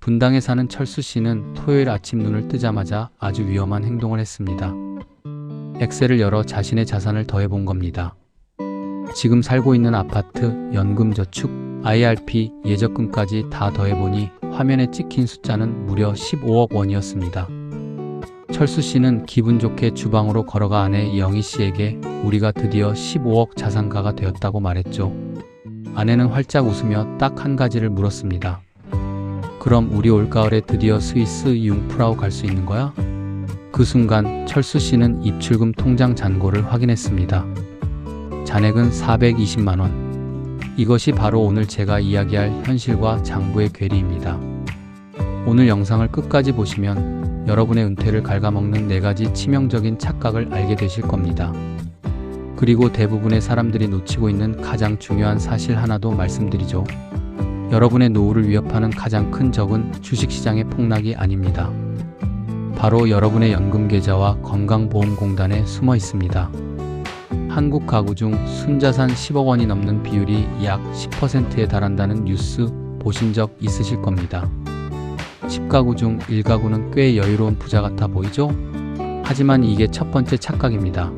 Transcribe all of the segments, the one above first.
분당에 사는 철수 씨는 토요일 아침 눈을 뜨자마자 아주 위험한 행동을 했습니다. 엑셀을 열어 자신의 자산을 더해본 겁니다. 지금 살고 있는 아파트, 연금저축, IRP, 예적금까지 다 더해보니 화면에 찍힌 숫자는 무려 15억 원이었습니다. 철수 씨는 기분 좋게 주방으로 걸어가 아내 영희 씨에게 우리가 드디어 15억 자산가가 되었다고 말했죠. 아내는 활짝 웃으며 딱 한 가지를 물었습니다. 그럼 우리 올가을에 드디어 스위스 융프라우 갈 수 있는 거야? 그 순간 철수 씨는 입출금 통장 잔고를 확인했습니다. 잔액은 420만 원. 이것이 바로 오늘 제가 이야기할 현실과 장부의 괴리입니다. 오늘 영상을 끝까지 보시면 여러분의 은퇴를 갉아먹는 4가지 치명적인 착각을 알게 되실 겁니다. 그리고 대부분의 사람들이 놓치고 있는 가장 중요한 사실 하나도 말씀드리죠. 여러분의 노후를 위협하는 가장 큰 적은 주식시장의 폭락이 아닙니다. 바로 여러분의 연금계좌와 건강보험공단에 숨어 있습니다. 한국 가구 중 순자산 10억 원이 넘는 비율이 약 10%에 달한다는 뉴스 보신 적 있으실 겁니다. 10가구 중 1가구는 꽤 여유로운 부자 같아 보이죠? 하지만 이게 첫 번째 착각입니다.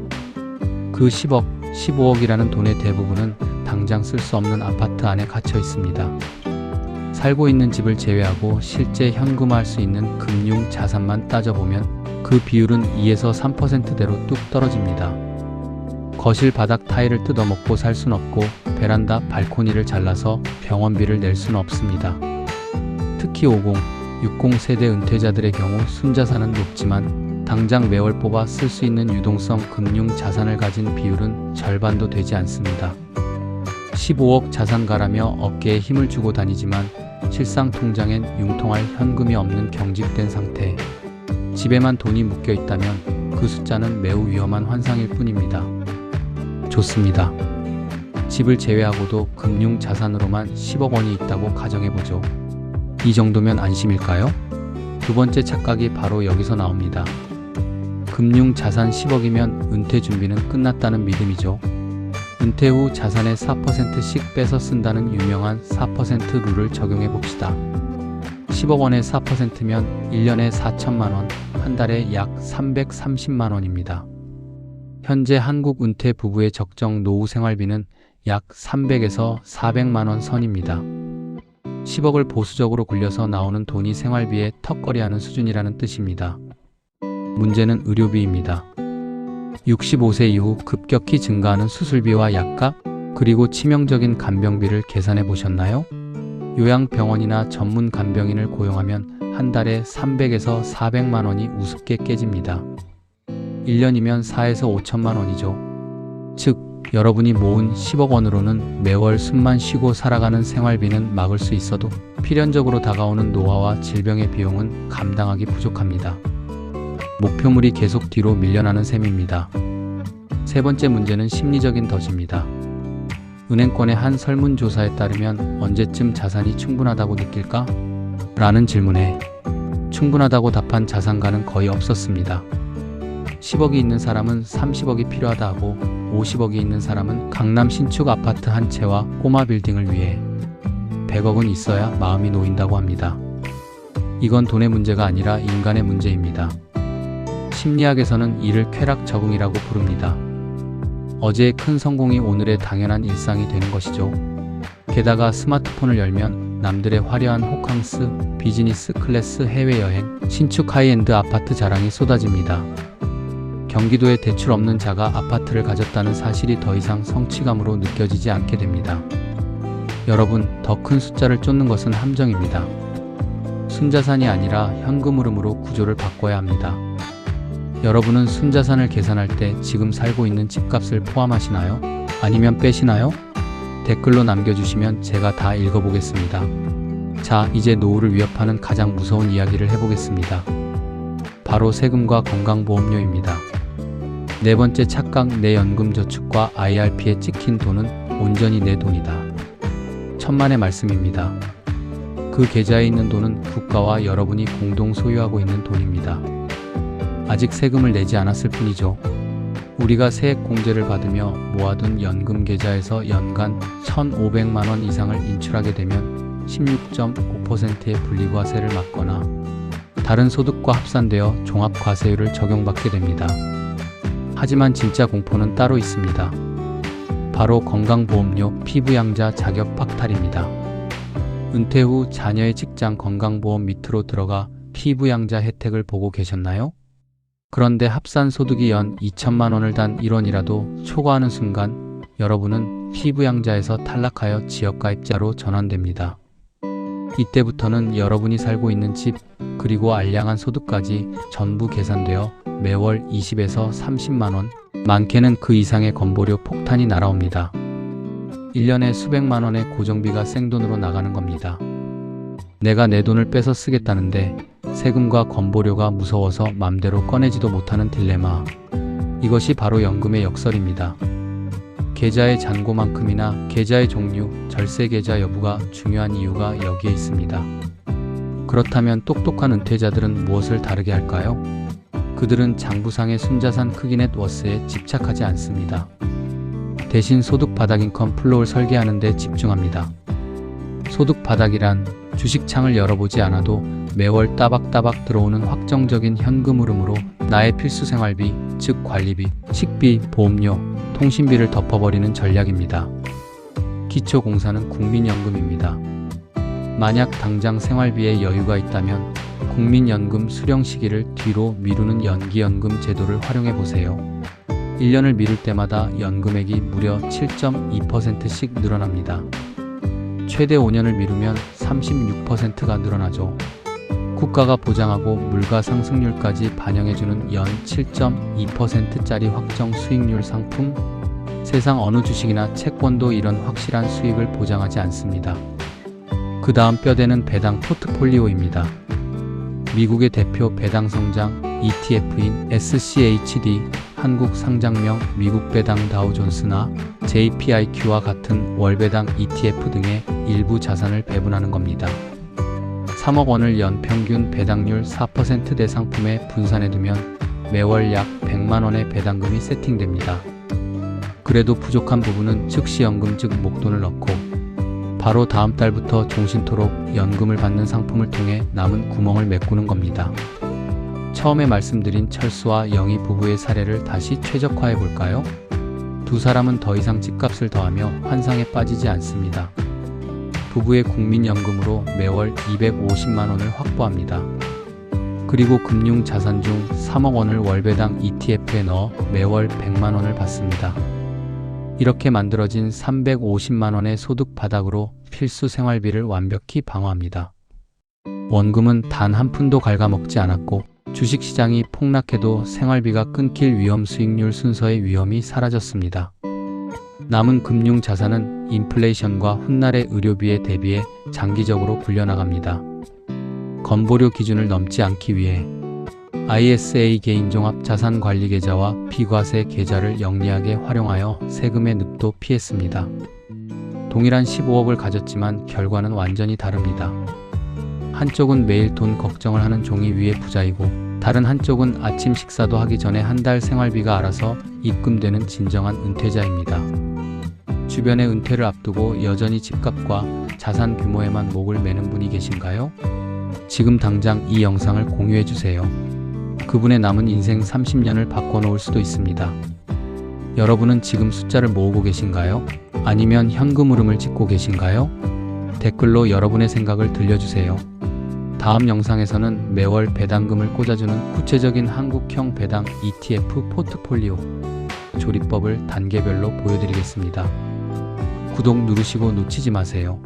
그 10억, 15억이라는 돈의 대부분은 당장 쓸 수 없는 아파트 안에 갇혀 있습니다. 살고 있는 집을 제외하고 실제 현금화할 수 있는 금융 자산만 따져보면 그 비율은 2에서 3%대로 뚝 떨어집니다. 거실 바닥 타일을 뜯어먹고 살 순 없고 베란다 발코니를 잘라서 병원비를 낼 수는 없습니다. 특히 50, 60 세대 은퇴자들의 경우 순자산은 높지만 당장 매월 뽑아 쓸 수 있는 유동성 금융 자산을 가진 비율은 절반도 되지 않습니다. 15억 자산가라며 어깨에 힘을 주고 다니지만 실상 통장엔 융통할 현금이 없는 경직된 상태. 집에만 돈이 묶여 있다면 그 숫자는 매우 위험한 환상일 뿐입니다. 좋습니다. 집을 제외하고도 금융 자산으로만 10억 원이 있다고 가정해보죠. 이 정도면 안심일까요? 두 번째 착각이 바로 여기서 나옵니다. 금융 자산 10억이면 은퇴 준비는 끝났다는 믿음이죠. 은퇴 후 자산의 4%씩 빼서 쓴다는 유명한 4% 룰을 적용해 봅시다. 10억 원의 4%면 1년에 4천만 원, 한 달에 약 330만 원입니다. 현재 한국 은퇴 부부의 적정 노후 생활비는 약 300에서 400만 원 선입니다. 10억을 보수적으로 굴려서 나오는 돈이 생활비에 턱걸이하는 수준이라는 뜻입니다. 문제는 의료비입니다. 65세 이후 급격히 증가하는 수술비와 약값, 그리고 치명적인 간병비를 계산해 보셨나요? 요양병원이나 전문 간병인을 고용하면 한 달에 300에서 400만 원이 우습게 깨집니다. 1년이면 4에서 5천만 원이죠. 즉, 여러분이 모은 10억 원으로는 매월 숨만 쉬고 살아가는 생활비는 막을 수 있어도 필연적으로 다가오는 노화와 질병의 비용은 감당하기 부족합니다. 목표물이 계속 뒤로 밀려나는 셈입니다. 세 번째 문제는 심리적인 덫입니다. 은행권의 한 설문조사에 따르면 언제쯤 자산이 충분하다고 느낄까? 라는 질문에 충분하다고 답한 자산가는 거의 없었습니다. 10억이 있는 사람은 30억이 필요하다 하고 50억이 있는 사람은 강남 신축 아파트 한 채와 꼬마 빌딩을 위해 100억은 있어야 마음이 놓인다고 합니다. 이건 돈의 문제가 아니라 인간의 문제입니다. 심리학에서는 이를 쾌락 적응이라고 부릅니다. 어제의 큰 성공이 오늘의 당연한 일상이 되는 것이죠. 게다가 스마트폰을 열면 남들의 화려한 호캉스, 비즈니스 클래스 해외여행, 신축 하이엔드 아파트 자랑이 쏟아집니다. 경기도에 대출 없는 자가 아파트를 가졌다는 사실이 더 이상 성취감으로 느껴지지 않게 됩니다. 여러분, 더 큰 숫자를 쫓는 것은 함정입니다. 순자산이 아니라 현금 흐름으로 구조를 바꿔야 합니다. 여러분은 순자산을 계산할 때 지금 살고 있는 집값을 포함하시나요? 아니면 빼시나요? 댓글로 남겨주시면 제가 다 읽어보겠습니다. 자, 이제 노후를 위협하는 가장 무서운 이야기를 해보겠습니다. 바로 세금과 건강보험료입니다. 네 번째 착각, 내 연금저축과 IRP에 찍힌 돈은 온전히 내 돈이다. 천만의 말씀입니다. 그 계좌에 있는 돈은 국가와 여러분이 공동 소유하고 있는 돈입니다. 아직 세금을 내지 않았을 뿐이죠. 우리가 세액공제를 받으며 모아둔 연금 계좌에서 연간 1,500만 원 이상을 인출하게 되면 16.5%의 분리과세를 맞거나 다른 소득과 합산되어 종합과세율을 적용받게 됩니다. 하지만 진짜 공포는 따로 있습니다. 바로 건강보험료 피부양자 자격 박탈입니다. 은퇴 후 자녀의 직장 건강보험 밑으로 들어가 피부양자 혜택을 보고 계셨나요? 그런데 합산 소득이 연 2천만 원을 단 1원이라도 초과하는 순간 여러분은 피부양자에서 탈락하여 지역가입자로 전환됩니다. 이때부터는 여러분이 살고 있는 집 그리고 알량한 소득까지 전부 계산되어 매월 20에서 30만 원, 많게는 그 이상의 건보료 폭탄이 날아옵니다. 1년에 수백만 원의 고정비가 생돈으로 나가는 겁니다. 내가 내 돈을 뺏어 쓰겠다는데 세금과 건보료가 무서워서 맘대로 꺼내지도 못하는 딜레마. 이것이 바로 연금의 역설입니다. 계좌의 잔고만큼이나 계좌의 종류, 절세 계좌 여부가 중요한 이유가 여기에 있습니다. 그렇다면 똑똑한 은퇴자들은 무엇을 다르게 할까요? 그들은 장부상의 순자산 크기 넷워스에 집착하지 않습니다. 대신 소득 바닥 인컴 플로우를 설계하는 데 집중합니다. 소득 바닥이란 주식창을 열어보지 않아도 매월 따박따박 들어오는 확정적인 현금 흐름으로 나의 필수 생활비, 즉 관리비, 식비, 보험료, 통신비를 덮어버리는 전략입니다. 기초공사는 국민연금입니다. 만약 당장 생활비에 여유가 있다면 국민연금 수령 시기를 뒤로 미루는 연기연금 제도를 활용해보세요. 1년을 미룰 때마다 연금액이 무려 7.2%씩 늘어납니다. 최대 5년을 미루면 36%가 늘어나죠. 국가가 보장하고 물가 상승률까지 반영해주는 연 7.2%짜리 확정 수익률 상품. 세상 어느 주식이나 채권도 이런 확실한 수익을 보장하지 않습니다. 그 다음 뼈대는 배당 포트폴리오입니다. 미국의 대표 배당 성장 ETF인 SCHD, 한국 상장명 미국 배당 다우존스나 JPIQ와 같은 월배당 ETF 등의 일부 자산을 배분하는 겁니다. 3억 원을 연 평균 배당률 4%대 상품에 분산해두면 매월 약 100만 원의 배당금이 세팅됩니다. 그래도 부족한 부분은 즉시 연금 즉 목돈을 넣고 바로 다음 달부터 종신토록 연금을 받는 상품을 통해 남은 구멍을 메꾸는 겁니다. 처음에 말씀드린 철수와 영희 부부의 사례를 다시 최적화해 볼까요? 두 사람은 더 이상 집값을 더하며 환상에 빠지지 않습니다. 부부의 국민연금으로 매월 250만 원을 확보합니다. 그리고 금융자산 중 3억 원을 월배당 ETF에 넣어 매월 100만 원을 받습니다. 이렇게 만들어진 350만 원의 소득 바닥으로 필수 생활비를 완벽히 방어합니다. 원금은 단 한 푼도 갉아먹지 않았고 주식시장이 폭락해도 생활비가 끊길 위험 수익률 순서의 위험이 사라졌습니다. 남은 금융자산은 인플레이션과 훗날의 의료비에 대비해 장기적으로 굴려나갑니다. 건보료 기준을 넘지 않기 위해 ISA 개인종합 자산관리계좌와 비과세 계좌를 영리하게 활용하여 세금의 늪도 피했습니다. 동일한 15억을 가졌지만 결과는 완전히 다릅니다. 한쪽은 매일 돈 걱정을 하는 종이 위의 부자이고 다른 한쪽은 아침 식사도 하기 전에 한 달 생활비가 알아서 입금되는 진정한 은퇴자입니다. 주변의 은퇴를 앞두고 여전히 집값과 자산 규모에만 목을 매는 분이 계신가요? 지금 당장 이 영상을 공유해주세요. 그분의 남은 인생 30년을 바꿔놓을 수도 있습니다. 여러분은 지금 숫자를 모으고 계신가요? 아니면 현금 흐름을 찍고 계신가요? 댓글로 여러분의 생각을 들려주세요. 다음 영상에서는 매월 배당금을 꽂아주는 구체적인 한국형 배당 ETF 포트폴리오 조립법을 단계별로 보여드리겠습니다. 구독 누르시고 놓치지 마세요.